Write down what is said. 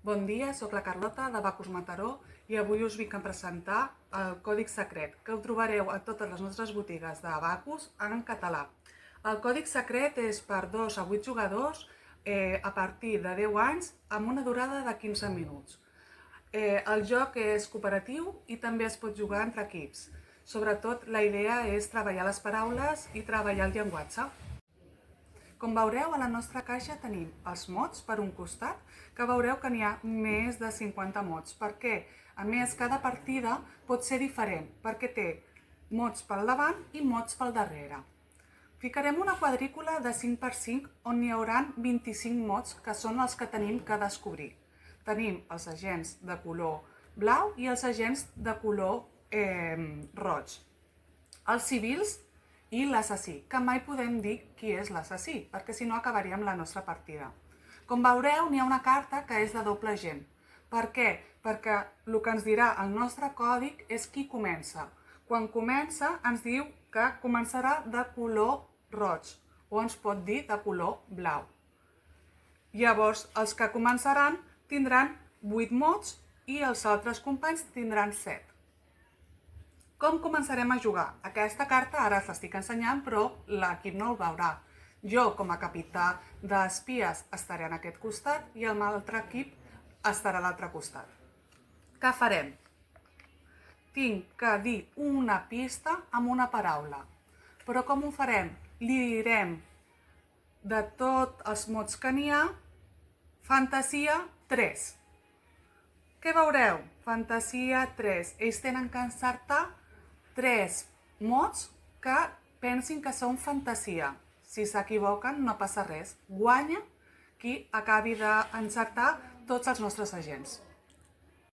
Bon dia, sóc la Carlota de Bacus Mataró i avui us vinc a presentar el Còdic Secret, que el trobareu a totes les nostres botigues de Bacus en català. El Còdic Secret és per 2 a 8 jugadors a partir de 10 anys amb una durada de 15 minuts. El joc és cooperatiu i també es pot jugar entre equips. Sobretot, la idea és treballar les paraules i treballar el llenguatge. Com veureu, a la nostra caixa tenim els mots per un costat, que veureu que n'hi ha més de 50 mots. Per què? A més, cada partida pot ser diferent, perquè té mots pel davant i mots pel darrere. Ficarem una quadrícula de 5x5 on n'hi haurà 25 mots, que són els que tenim que descobrir. Tenim els agents de color blau i els agents de color roig. Els civils i l'assassí, que mai podem dir qui és l'assassí, perquè si no acabaríem la nostra partida. Com veureu, n'hi ha una carta que és de doble agent. Per què? Perquè el que ens dirà el nostre còdic és qui comença. Quan comença ens diu que començarà de color roig, o ens pot dir de color blau. Llavors, els que començaran tindran 8 mots i els altres companys tindran 7. Com començarem a jugar? Aquesta carta ara us l'estic ensenyant, però l'equip no el veurà. Jo, com a capità d'espies, estaré en aquest costat i el altre equip estarà a l'altre costat. Què farem? Tinc que dir una pista amb una paraula. Però com ho farem? Li direm de tots els mots que n'hi ha, fantasia 3. Què veureu? Fantasia 3. Ells tenen que encertar 3 mots que pensin que són fantasia. Si s'equivoquen no passa res. Guanya qui acabi d'encertar tots els nostres agents.